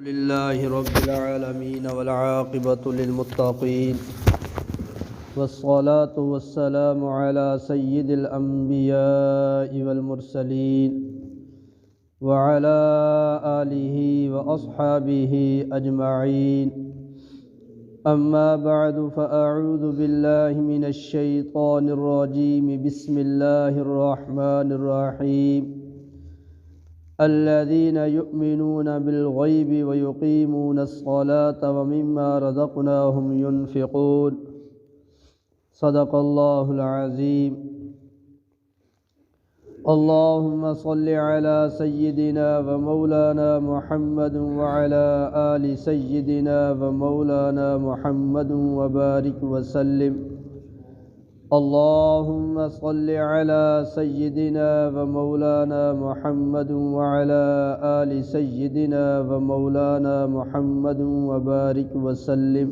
لله رب العالمين والعاقبة للمتقين والصلاة والسلام على سيد الأنبياء والمرسلين وعلى آله وأصحابه أجمعين. أما بعد فأعوذ بالله من الشيطان الرجيم. بسم الله الرحمن الرحيم. الذين يؤمنون بالغيب ويقيمون الصلاة ومما رزقناهم ينفقون. صدق الله العظيم. اللهم صل على سيدنا ومولانا محمد وعلى آل سيدنا ومولانا محمد وبارك وسلم. اللهم صل على سيدنا ومولانا محمد وعلى آل سيدنا ومولانا محمد وبارك وسلم.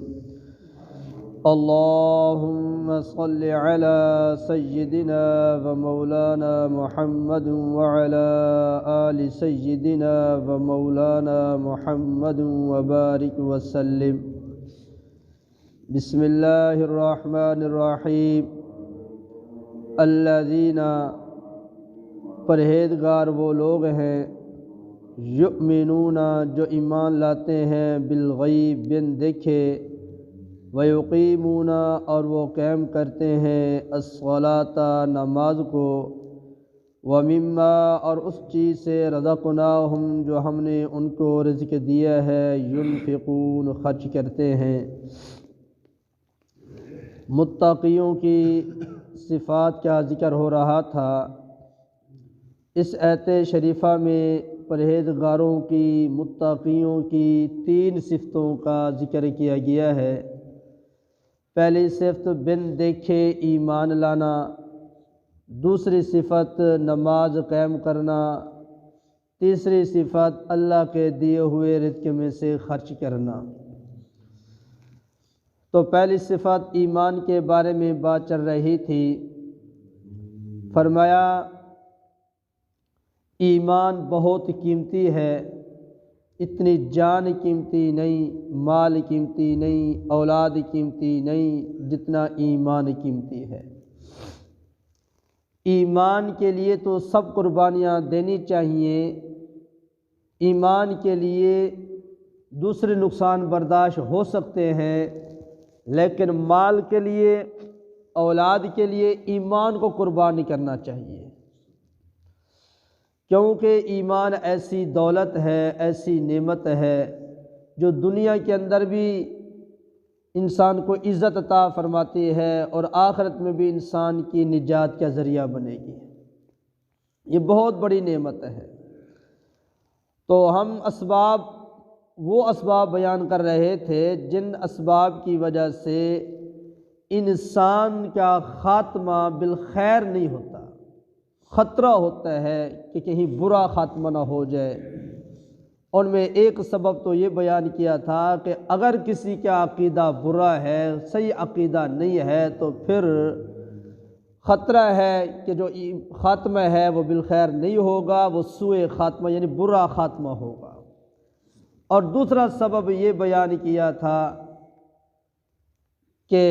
اللهم صل على سيدنا ومولانا محمد وعلى آل سيدنا ومولانا محمد وبارك وسلم. بسم الله الرحمن الرحيم. الذین پرہیزگار وہ لوگ ہیں، یؤمنون جو ایمان لاتے ہیں، بالغیب بن دیکھے، ویقیمون اور وہ قائم کرتے ہیں، الصلاۃ نماز کو، ومما اور اس چیز سے رزقناہم جو ہم نے ان کو رزق دیا ہے، ينفقون خرچ کرتے ہیں. متقیوں کی صفات کا ذکر ہو رہا تھا. اس آیت شریفہ میں پرہیزگاروں کی، متقیوں کی 3 صفتوں کا ذکر کیا گیا ہے. پہلی صفت بن دیکھے ایمان لانا، دوسری صفت نماز قائم کرنا، تیسری صفت اللہ کے دیے ہوئے رزق میں سے خرچ کرنا. تو پہلی صفت ایمان کے بارے میں بات چل رہی تھی. فرمایا ایمان بہت قیمتی ہے، اتنی جان قیمتی نہیں، مال قیمتی نہیں، اولاد قیمتی نہیں، جتنا ایمان قیمتی ہے. ایمان کے لیے تو سب قربانیاں دینی چاہیے. ایمان کے لیے دوسرے نقصان برداشت ہو سکتے ہیں، لیکن مال کے لیے، اولاد کے لیے ایمان کو قربان نہیں کرنا چاہیے، کیونکہ ایمان ایسی دولت ہے، ایسی نعمت ہے جو دنیا کے اندر بھی انسان کو عزت عطا فرماتی ہے اور آخرت میں بھی انسان کی نجات کا ذریعہ بنے گی. یہ بہت بڑی نعمت ہے. تو ہم وہ اسباب بیان کر رہے تھے جن اسباب کی وجہ سے انسان کا خاتمہ بالخیر نہیں ہوتا. خطرہ ہوتا ہے کہ کہیں برا خاتمہ نہ ہو جائے. ان میں ایک سبب تو یہ بیان کیا تھا کہ اگر کسی کا عقیدہ برا ہے، صحیح عقیدہ نہیں ہے، تو پھر خطرہ ہے کہ جو خاتمہ ہے وہ بالخیر نہیں ہوگا، وہ سوء خاتمہ یعنی برا خاتمہ ہوگا. اور دوسرا سبب یہ بیان کیا تھا کہ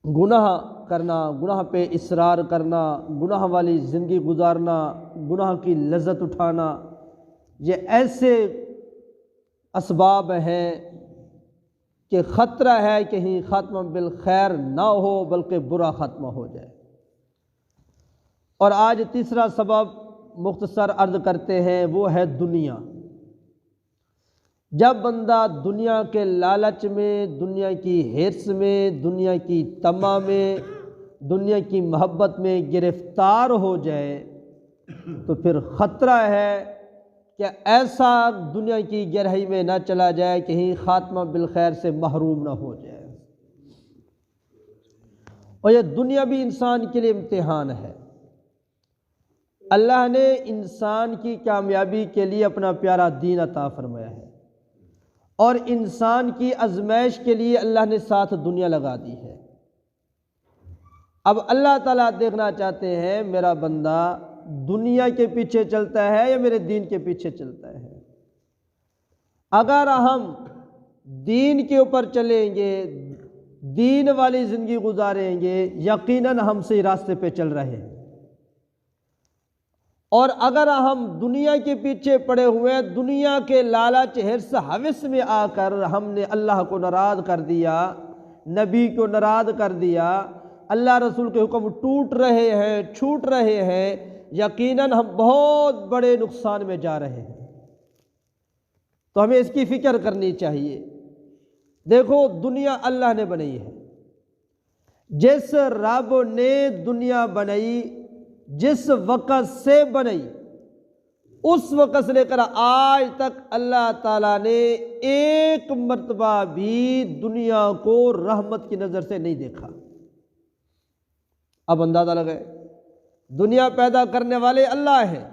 گناہ کرنا، گناہ پہ اصرار کرنا، گناہ والی زندگی گزارنا، گناہ کی لذت اٹھانا، یہ ایسے اسباب ہیں کہ خطرہ ہے کہیں خاتمہ بالخیر نہ ہو بلکہ برا خاتمہ ہو جائے. اور آج تیسرا سبب مختصر عرض کرتے ہیں، وہ ہے دنیا. جب بندہ دنیا کے لالچ میں، دنیا کی حرص میں، دنیا کی طمع میں، دنیا کی محبت میں گرفتار ہو جائے تو پھر خطرہ ہے کہ ایسا دنیا کی گہرائی میں نہ چلا جائے کہیں خاتمہ بالخیر سے محروم نہ ہو جائے. اور یہ دنیا بھی انسان کے لیے امتحان ہے. اللہ نے انسان کی کامیابی کے لیے اپنا پیارا دین عطا فرمایا ہے، اور انسان کی آزمائش کے لیے اللہ نے ساتھ دنیا لگا دی ہے. اب اللہ تعالیٰ دیکھنا چاہتے ہیں میرا بندہ دنیا کے پیچھے چلتا ہے یا میرے دین کے پیچھے چلتا ہے. اگر ہم دین کے اوپر چلیں گے، دین والی زندگی گزاریں گے، یقیناً ہم صحیح راستے پہ چل رہے ہیں۔ اور اگر ہم دنیا کے پیچھے پڑے ہوئے، دنیا کے لالچ حرص ہوس میں آ کر ہم نے اللہ کو ناراض کر دیا، نبی کو ناراض کر دیا، اللہ رسول کے حکم ٹوٹ رہے ہیں، چھوٹ رہے ہیں، یقیناً ہم بہت بڑے نقصان میں جا رہے ہیں۔ تو ہمیں اس کی فکر کرنی چاہیے۔ دیکھو، دنیا اللہ نے بنائی ہے۔ جس رب نے دنیا بنائی، جس وقت سے بنائی، اس وقت سے لے کر آج تک اللہ تعالیٰ نے ایک مرتبہ بھی دنیا کو رحمت کی نظر سے نہیں دیکھا۔ اب اندازہ لگائے، دنیا پیدا کرنے والے اللہ ہیں،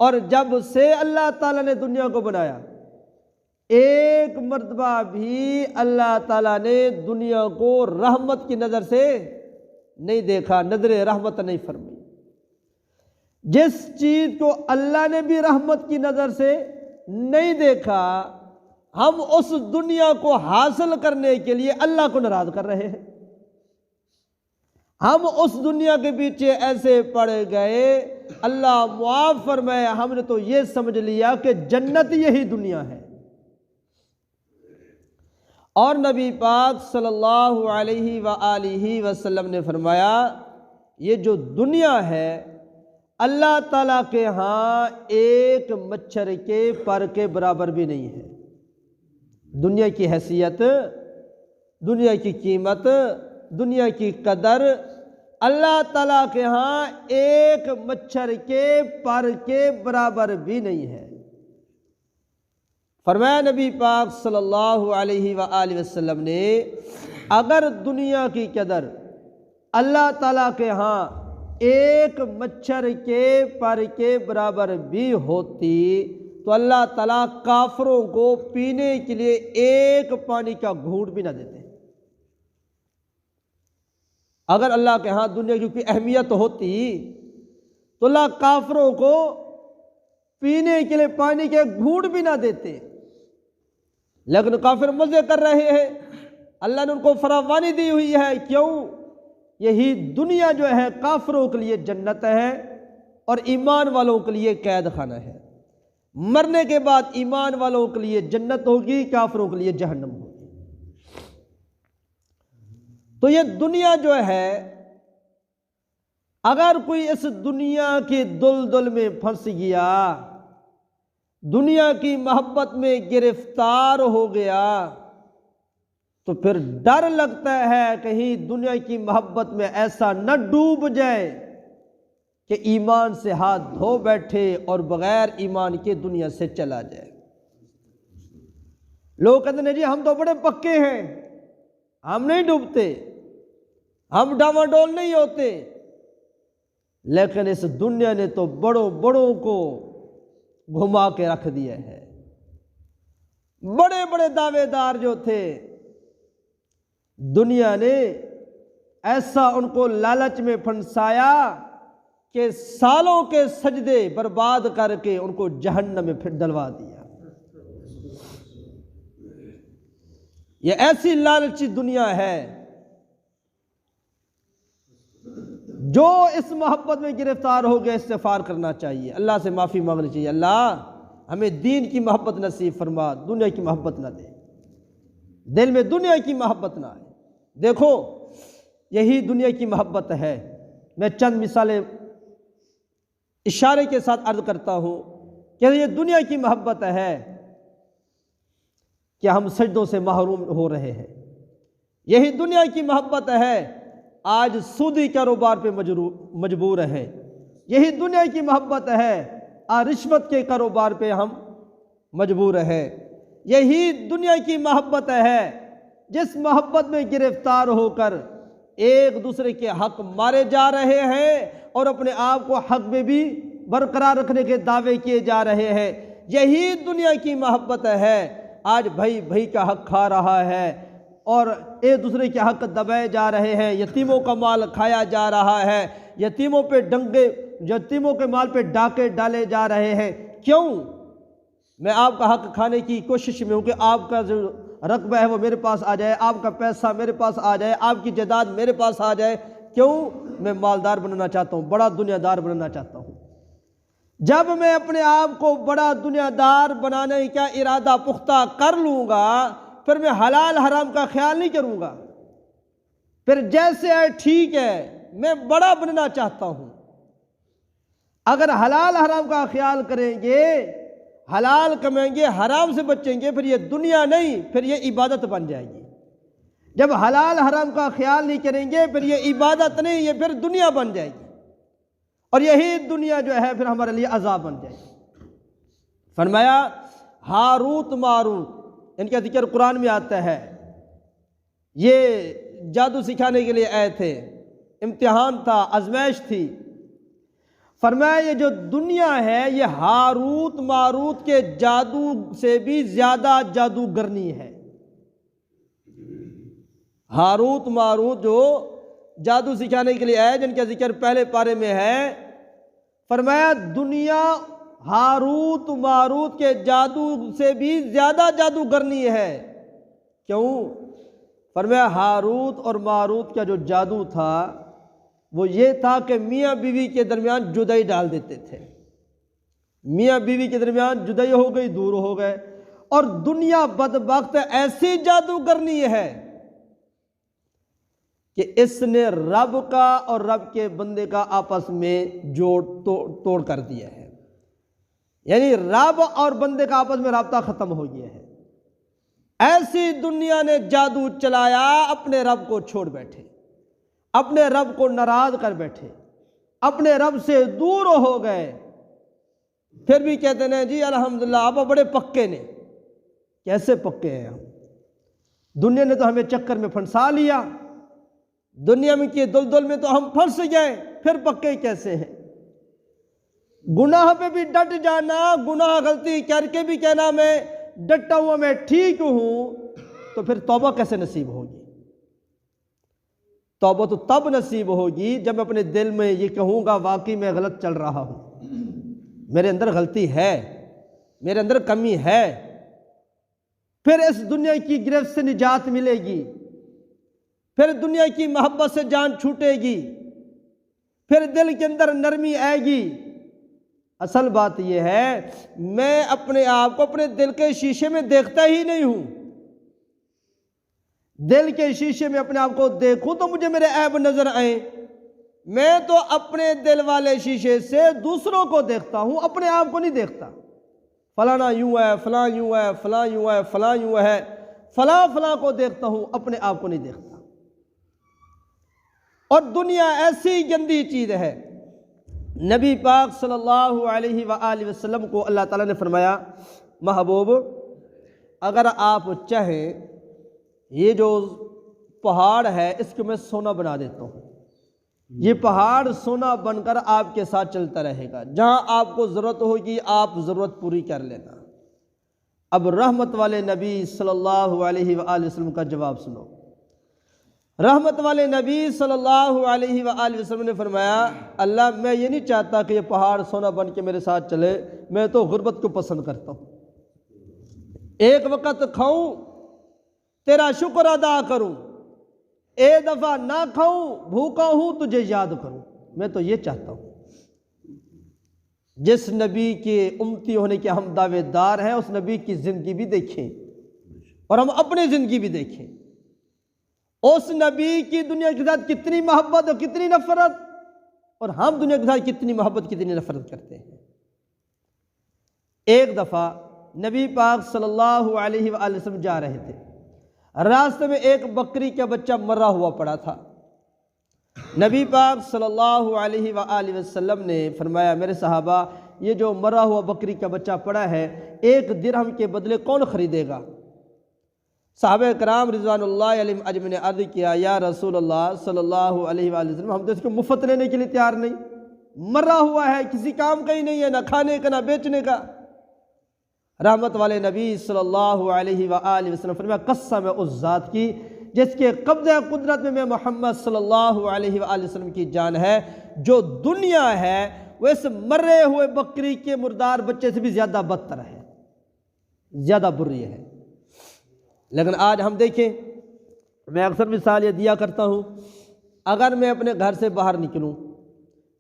اور جب سے اللہ تعالیٰ نے دنیا کو بنایا، ایک مرتبہ بھی اللہ تعالیٰ نے دنیا کو رحمت کی نظر سے نہیں دیکھا، نظر رحمت نہیں فرمائی۔ جس چیز کو اللہ نے بھی رحمت کی نظر سے نہیں دیکھا، ہم اس دنیا کو حاصل کرنے کے لیے اللہ کو ناراض کر رہے ہیں۔ ہم اس دنیا کے پیچھے ایسے پڑ گئے، اللہ معاف فرمائے، ہم نے تو یہ سمجھ لیا کہ جنت یہی دنیا ہے۔ اور نبی پاک صلی اللہ علیہ وآلہ وسلم نے فرمایا، یہ جو دنیا ہے اللہ تعالیٰ کے ہاں ایک مچھر کے پر کے برابر بھی نہیں ہے۔ دنیا کی حیثیت، دنیا کی قیمت، دنیا کی قدر اللہ تعالیٰ کے ہاں ایک مچھر کے پر کے برابر بھی نہیں ہے۔ فرمایا نبی پاک صلی اللہ علیہ وآلہ وسلم نے، اگر دنیا کی قدر اللہ تعالیٰ کے ہاں ایک مچھر کے پر کے برابر بھی ہوتی تو اللہ تعالیٰ کافروں کو پینے کے لیے ایک پانی کا گھونٹ بھی نہ دیتے۔ اگر اللہ کے ہاں دنیا کی کوئی اہمیت ہوتی تو اللہ کافروں کو پینے کے لیے پانی کے گھونٹ بھی نہ دیتے، لیکن کافر مزے کر رہے ہیں، اللہ نے ان کو فراوانی دی ہوئی ہے۔ کیوں؟ یہی دنیا جو ہے کافروں کے لیے جنت ہے اور ایمان والوں کے لیے قید خانہ ہے۔ مرنے کے بعد ایمان والوں کے لیے جنت ہوگی، کافروں کے لیے جہنم ہوگی۔ تو یہ دنیا جو ہے، اگر کوئی اس دنیا کی دلدل میں پھنس گیا، دنیا کی محبت میں گرفتار ہو گیا، تو پھر ڈر لگتا ہے کہیں دنیا کی محبت میں ایسا نہ ڈوب جائے کہ ایمان سے ہاتھ دھو بیٹھے اور بغیر ایمان کے دنیا سے چلا جائے۔ لوگ کہتے ہیں جی ہم تو بڑے پکے ہیں، ہم نہیں ڈوبتے، ہم ڈاواڈول نہیں ہوتے، لیکن اس دنیا نے تو بڑوں بڑوں کو گھما کے رکھ دیا ہے۔ بڑے بڑے دعوے دار جو تھے، دنیا نے ایسا ان کو لالچ میں پھنسایا کہ سالوں کے سجدے برباد کر کے ان کو جہنم میں پھر ڈلوا دیا۔ یہ ایسی لالچی دنیا ہے جو اس محبت میں گرفتار ہو گیا، استغفار کرنا چاہیے، اللہ سے معافی مانگنی چاہیے، اللہ ہمیں دین کی محبت نصیب فرما، دنیا کی محبت نہ دے، دل میں دنیا کی محبت نہ آئے۔ دیکھو، یہی دنیا کی محبت ہے۔ میں چند مثالیں اشارے کے ساتھ عرض کرتا ہوں کہ یہ دنیا کی محبت ہے کہ ہم سجدوں سے محروم ہو رہے ہیں۔ یہی دنیا کی محبت ہے، آج سودی کاروبار پہ مجبور ہیں۔ یہی دنیا کی محبت ہے، آج رشوت کے کاروبار پہ ہم مجبور ہیں۔ یہی دنیا کی محبت ہے، جس محبت میں گرفتار ہو کر ایک دوسرے کے حق مارے جا رہے ہیں اور اپنے آپ کو حق میں بھی برقرار رکھنے کے دعوے کیے جا رہے ہیں۔ یہی دنیا کی محبت ہے، آج بھائی بھائی کا حق کھا رہا ہے اور ایک دوسرے کے حق دبائے جا رہے ہیں، یتیموں کا مال کھایا جا رہا ہے، یتیموں کے مال پہ ڈاکے ڈالے جا رہے ہیں۔ کیوں؟ میں آپ کا حق کھانے کی کوشش میں ہوں کہ آپ کا جو رقبہ ہے وہ میرے پاس آ جائے، آپ کا پیسہ میرے پاس آ جائے، آپ کی جائیداد میرے پاس آ جائے۔ کیوں؟ میں مالدار بننا چاہتا ہوں، بڑا دنیا دار بننا چاہتا ہوں۔ جب میں اپنے آپ کو بڑا دنیا دار بنانے کا ارادہ پختہ کر لوں گا، پھر میں حلال حرام کا خیال نہیں کروں گا۔ پھر جیسے ہے ٹھیک ہے، میں بڑا بننا چاہتا ہوں۔ اگر حلال حرام کا خیال کریں گے، حلال کمائیں گے، حرام سے بچیں گے، پھر یہ دنیا نہیں، پھر یہ عبادت بن جائے گی۔ جب حلال حرام کا خیال نہیں کریں گے، پھر یہ عبادت نہیں، یہ پھر دنیا بن جائے گی، اور یہی دنیا جو ہے پھر ہمارے لیے عذاب بن جائے گی۔ فرمایا ہاروت ماروت، ان کا ذکر قرآن میں آتا ہے، یہ جادو سکھانے کے لیے آئے تھے، امتحان تھا، آزمائش تھی۔ فرمایا یہ جو دنیا ہے یہ ہاروت ماروت کے جادو سے بھی زیادہ جادوگرنی ہے۔ ہاروت ماروت جو جادو سکھانے کے لیے آئے، جن کا ذکر پہلے پارے میں ہے، فرمایا دنیا ہاروت ماروت کے جادو سے بھی زیادہ جادوگرنی ہے۔ کیوں؟ فرمایا ہاروت اور ماروت کا جو جادو تھا وہ یہ تھا کہ میاں بیوی کے درمیان جدائی ڈال دیتے تھے۔ میاں بیوی کے درمیان جدائی ہو گئی، دور ہو گئے، اور دنیا بدبخت ایسی جادوگرنی ہے کہ اس نے رب کا اور رب کے بندے کا آپس میں جوڑ توڑ کر دیا ہے، یعنی رب اور بندے کا آپس میں رابطہ ختم ہو گیا ہے۔ ایسی دنیا نے جادو چلایا، اپنے رب کو چھوڑ بیٹھے، اپنے رب کو ناراض کر بیٹھے، اپنے رب سے دور ہو گئے۔ پھر بھی کہتے ہیں جی الحمدللہ آپ بڑے پکے نے۔ کیسے پکے ہیں ہم؟ دنیا نے تو ہمیں چکر میں پھنسا لیا، دنیا میں کی دلدل میں تو ہم پھنس گئے، پھر پکے کیسے ہیں؟ گناہ پہ بھی ڈٹ جانا، گناہ غلطی کر کے بھی کہنا میں ڈٹا ہوا، میں ٹھیک ہوں، تو پھر توبہ کیسے نصیب ہوگی؟ توبہ تو تب نصیب ہوگی جب میں اپنے دل میں یہ کہوں گا واقعی میں غلط چل رہا ہوں، میرے اندر غلطی ہے، میرے اندر کمی ہے، پھر اس دنیا کی گرفت سے نجات ملے گی، پھر دنیا کی محبت سے جان چھوٹے گی، پھر دل کے اندر نرمی آئے گی۔ اصل بات یہ ہے میں اپنے آپ کو اپنے دل کے شیشے میں دیکھتا ہی نہیں ہوں۔ دل کے شیشے میں اپنے آپ کو دیکھوں تو مجھے میرے عیب نظر آئیں، میں تو اپنے دل والے شیشے سے دوسروں کو دیکھتا ہوں، اپنے آپ کو نہیں دیکھتا۔ فلانا یوں ہے، فلاں یوں ہے، فلاں یوں ہے، فلاں یوں ہے، فلاں فلاں کو دیکھتا ہوں، اپنے آپ کو نہیں دیکھتا۔ اور دنیا ایسی گندی چیز ہے، نبی پاک صلی اللہ علیہ وآلہ وسلم کو اللہ تعالیٰ نے فرمایا محبوب اگر آپ چاہیں یہ جو پہاڑ ہے اس کو میں سونا بنا دیتا ہوں، یہ پہاڑ سونا بن کر آپ کے ساتھ چلتا رہے گا، جہاں آپ کو ضرورت ہوگی آپ ضرورت پوری کر لینا۔ اب رحمت والے نبی صلی اللہ علیہ وآلہ وسلم کا جواب سنو۔ رحمت والے نبی صلی اللہ علیہ وآلہ وسلم نے فرمایا اللہ میں یہ نہیں چاہتا کہ یہ پہاڑ سونا بن کے میرے ساتھ چلے، میں تو غربت کو پسند کرتا ہوں، ایک وقت کھاؤں تیرا شکر ادا کروں، ایک دفعہ نہ کھاؤں بھوکا ہوں تجھے یاد کروں، میں تو یہ چاہتا ہوں۔ جس نبی کے امتی ہونے کے ہم دعوے دار ہیں اس نبی کی زندگی بھی دیکھیں اور ہم اپنی زندگی بھی دیکھیں، اس نبی کی دنیا کے ساتھ کتنی محبت اور کتنی نفرت، اور ہم دنیا کے ساتھ کتنی محبت کتنی نفرت کرتے ہیں۔ ایک دفعہ نبی پاک صلی اللہ علیہ وآلہ وسلم جا رہے تھے، راستے میں ایک بکری کا بچہ مرا ہوا پڑا تھا۔ نبی پاک صلی اللہ علیہ وآلہ وسلم نے فرمایا میرے صحابہ یہ جو مرا ہوا بکری کا بچہ پڑا ہے ایک درہم کے بدلے کون خریدے گا؟ صحابہ کرام رضوان اللہ علیہم اجمعین نے عرض کیا یا رسول اللہ صلی اللہ علیہ وآلہ وسلم ہم تو اس کو مفت لینے کے لیے تیار نہیں، مرا ہوا ہے، کسی کام کا ہی نہیں ہے، نہ کھانے کا نہ بیچنے کا۔ رحمت والے نبی صلی اللہ علیہ وآلہ وسلم فرمایا قسم ہے اس ذات کی جس کے قبضہ قدرت میں محمد صلی اللہ علیہ وآلہ وسلم کی جان ہے، جو دنیا ہے وہ اس مرے ہوئے بکری کے مردار بچے سے بھی زیادہ بدتر ہے۔ زیادہ بری ہے۔ لیکن آج ہم دیکھیں، میں اکثر مثال یہ دیا کرتا ہوں، اگر میں اپنے گھر سے باہر نکلوں،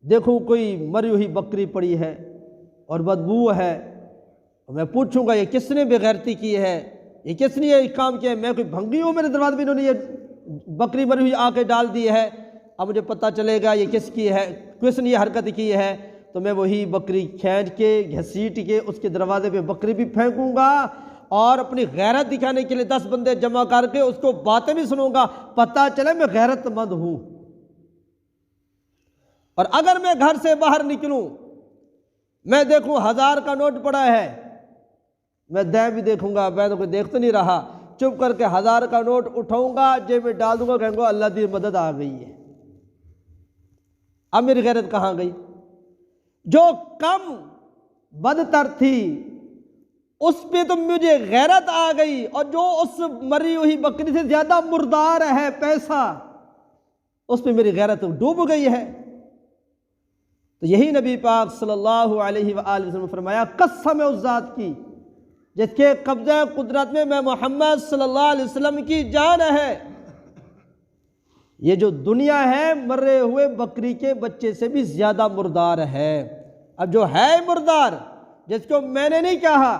دیکھوں کوئی مری ہوئی بکری پڑی ہے اور بدبو ہے، میں پوچھوں گا یہ کس نے بے غیرتی کی ہے، یہ کس نے یہ کام کیا ہے؟ میں کوئی بھنگی ہوں میرے دروازے پہ انہوں نے یہ بکری مری ہوئی آ کے ڈال دی ہے، اب مجھے پتہ چلے گا یہ کس کی ہے، کس نے یہ حرکت کی ہے، تو میں وہی بکری کھینچ کے گھسیٹ کے اس کے دروازے پہ بکری بھی پھینکوں گا اور اپنی غیرت دکھانے کے لیے 10 بندے جمع کر کے اس کو باتیں بھی سنوں گا، پتہ چلے میں غیرت مند ہوں۔ اور اگر میں گھر سے باہر نکلوں، میں دیکھوں 1000 کا نوٹ پڑا ہے، میں دائیں بھی دیکھوں گا، میں تو کوئی دیکھ تو نہیں رہا، چپ کر کے 1000 کا نوٹ اٹھاؤں گا، جیب میں ڈال دوں گا، کہوں گا اللہ دی مدد آ گئی ہے۔ اب میری غیرت کہاں گئی؟ جو کم بدتر تھی اس پہ تو مجھے غیرت آ گئی، اور جو اس مری ہوئی بکری سے زیادہ مردار ہے پیسہ، اس پہ میری غیرت ڈوب گئی ہے۔ تو یہی نبی پاک صلی اللہ علیہ وآلہ وسلم نے فرمایا، قسم ہے اس ذات کی جس کے قبضہ قدرت میں محمد صلی اللہ علیہ وسلم کی جان ہے، یہ جو دنیا ہے مرے ہوئے بکری کے بچے سے بھی زیادہ مردار ہے۔ اب جو ہے مردار، جس کو میں نے نہیں کہا،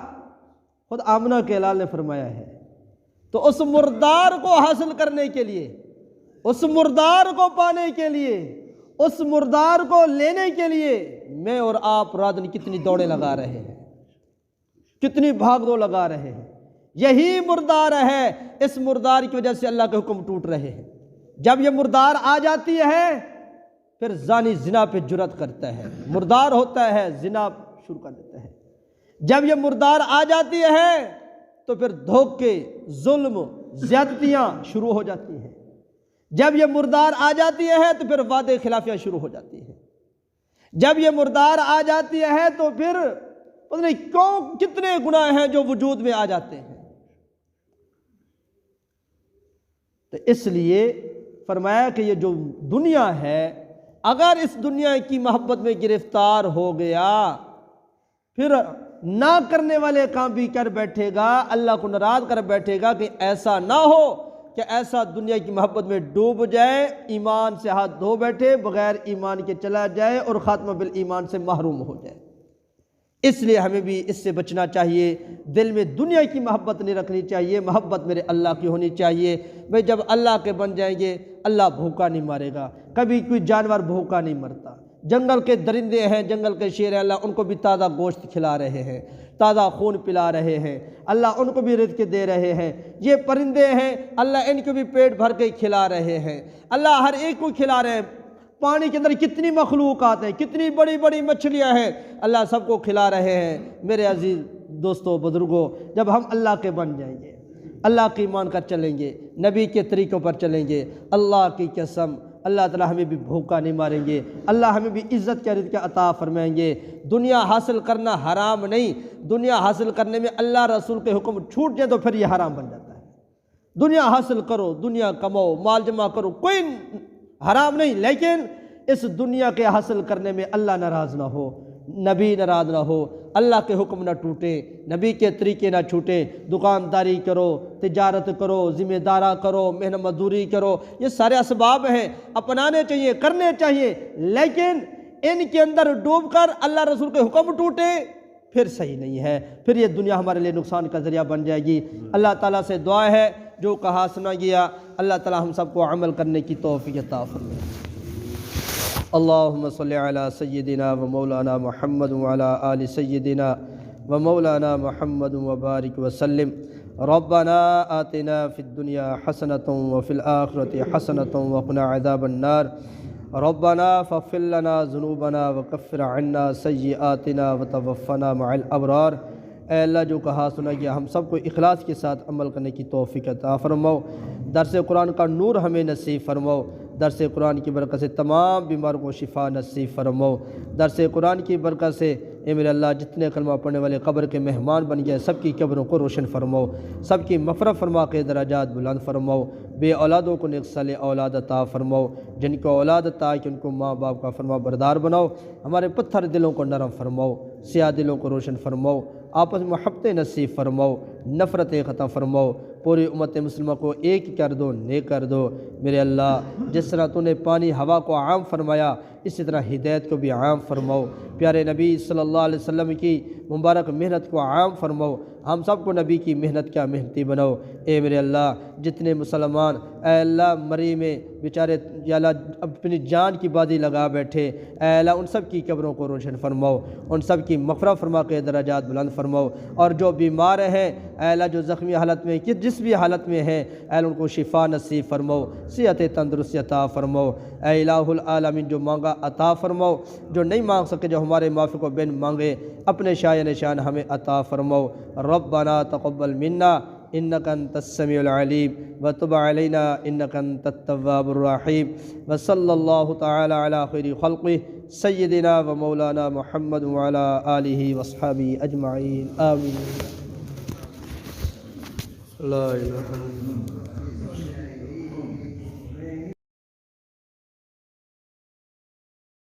خود آمنہ کے لال نے فرمایا ہے، تو اس مردار کو حاصل کرنے کے لیے، اس مردار کو پانے کے لیے، اس مردار کو لینے کے لیے میں اور آپ رات دن کتنی دوڑیں لگا رہے ہیں، کتنی بھاگ دو لگا رہے ہیں۔ یہی مردار ہے، اس مردار کی وجہ سے اللہ کے حکم ٹوٹ رہے ہیں۔ جب یہ مردار آ جاتی ہے پھر زانی زنا پہ جرأت کرتا ہے، مردار ہوتا ہے زنا شروع کر دیتا ہے۔ جب یہ مردار آ جاتی ہے تو پھر دھوکے، ظلم، زیادتیاں شروع ہو جاتی ہیں۔ جب یہ مردار آ جاتی ہے تو پھر وعدے خلافیاں شروع ہو جاتی ہیں۔ جب یہ مردار آ جاتی ہے تو پھر پتہ نہیں کتنے گناہ ہیں جو وجود میں آ جاتے ہیں۔ تو اس لیے فرمایا کہ یہ جو دنیا ہے، اگر اس دنیا کی محبت میں گرفتار ہو گیا، پھر نہ کرنے والے کام بھی کر بیٹھے گا، اللہ کو ناراض کر بیٹھے گا، کہ ایسا نہ ہو کہ ایسا دنیا کی محبت میں ڈوب جائے، ایمان سے ہاتھ دھو بیٹھے، بغیر ایمان کے چلا جائے اور خاتمہ بالایمان سے محروم ہو جائے۔ اس لیے ہمیں بھی اس سے بچنا چاہیے، دل میں دنیا کی محبت نہیں رکھنی چاہیے، محبت میرے اللہ کی ہونی چاہیے۔ بھئی جب اللہ کے بن جائیں گے، اللہ بھوکا نہیں مارے گا، کبھی کوئی جانور بھوکا نہیں مرتا۔ جنگل کے درندے ہیں، جنگل کے شیر ہیں، اللہ ان کو بھی تازہ گوشت کھلا رہے ہیں، تازہ خون پلا رہے ہیں، اللہ ان کو بھی رزق دے رہے ہیں۔ یہ پرندے ہیں، اللہ ان کو بھی پیٹ بھر کے کھلا رہے ہیں، اللہ ہر ایک کو کھلا رہے ہیں۔ پانی کے اندر کتنی مخلوقات ہیں، کتنی بڑی بڑی مچھلیاں ہیں، اللہ سب کو کھلا رہے ہیں۔ میرے عزیز دوستو، بزرگوں، جب ہم اللہ کے بن جائیں گے، اللہ کی مان کر چلیں گے، نبی کے طریقوں پر چلیں گے، اللہ کی قسم اللہ تعالیٰ ہمیں بھی بھوکا نہیں ماریں گے، اللہ ہمیں بھی عزت کا رزق عطا فرمائیں گے۔ دنیا حاصل کرنا حرام نہیں، دنیا حاصل کرنے میں اللہ رسول کے حکم چھوٹ جائے تو پھر یہ حرام بن جاتا ہے۔ دنیا حاصل کرو، دنیا کماؤ، مال جمع کرو، کوئی حرام نہیں، لیکن اس دنیا کے حاصل کرنے میں اللہ ناراض نہ ہو، نبی ناراض نہ ہو، اللہ کے حکم نہ ٹوٹے، نبی کے طریقے نہ چھوٹیں۔ دکانداری کرو، تجارت کرو، ذمہ دارہ کرو، محنت مزدوری کرو، یہ سارے اسباب ہیں، اپنانے چاہیے، کرنے چاہیے، لیکن ان کے اندر ڈوب کر اللہ رسول کے حکم ٹوٹے پھر صحیح نہیں ہے، پھر یہ دنیا ہمارے لیے نقصان کا ذریعہ بن جائے گی۔ اللہ تعالیٰ سے دعا ہے، جو کہا سنا گیا، اللہ تعالیٰ ہم سب کو عمل کرنے کی توفیق عطا فرمائے۔ اللہم صلی علی سیدنا و مولانا محمد وعلی آل سیدنا و مولانا محمد وبارک وسلم۔ ربنا آتنا فی الدنیا حسنۃ وفی الآخرۃ حسنۃ وقنا عذاب النار۔ ربنا فاغفر لنا ذنوبنا وکفر عنا سیئاتنا وتوفنا مع الابرار۔ اے اللہ، جو کہا سنا گیا ہم سب کو اخلاص کے ساتھ عمل کرنے کی توفیق عطا فرماؤ۔ درس قرآن کا نور ہمیں نصیب فرماؤ، درس قرآن کی برکت سے تمام بیماروں کو شفا نصیب فرماؤ۔ درس قرآن کی برکت سے اے میرے اللہ، جتنے کلمہ پڑھنے والے قبر کے مہمان بن گئے، سب کی قبروں کو روشن فرماؤ، سب کی مغفرت فرما کے درجات بلند فرماؤ۔ بے اولادوں کو نیک صالح اولاد عطا فرماؤ، جن کو اولاد عطا کہ ان کو ماں باپ کا فرما بردار بناؤ۔ ہمارے پتھر دلوں کو نرم فرماؤ، سیاہ دلوں کو روشن فرماؤ۔ آپس میں محبت نصیب فرماؤ، نفرت ختم فرماؤ، پوری امت مسلمہ کو ایک کر دو، نیک کر دو۔ میرے اللہ جس طرح تو نے پانی ہوا کو عام فرمایا، اسی طرح ہدایت کو بھی عام فرماؤ۔ پیارے نبی صلی اللہ علیہ وسلم کی مبارک محنت کو عام فرماؤ، ہم سب کو نبی کی محنت کا محنتی بناؤ۔ اے میرے اللہ جتنے مسلمان اے اللہ مری میں بیچارے یا اللہ اپنی جان کی بازی لگا بیٹھے، اے اللہ ان سب کی قبروں کو روشن فرماؤ، ان سب کی مغفرت فرما کے درجات بلند فرماؤ، اور جو بیمار ہیں اے اللہ جو زخمی حالت میں جس بھی حالت میں ہیں اے اللہ ان کو شفا نصیب فرماؤ، صحت تندرستی عطا فرماؤ۔ اے الہ العالمین جو مانگا عطا فرماؤ، جو نہیں مانگ سکے جو ہمارے معافی کو بن مانگے اپنے شایع نشان ہمیں عطا فرماؤ۔ ربنا تقبل منا انک انت السمیع العلیم وتب علینا انک انت التواب الرحیم، وصلی اللہ تعالی علی خیر خلقہ سیدنا و مولانا محمد وعلی آلہ واصحابہ اجمعین، آمین۔ لا الہ الا اللہ۔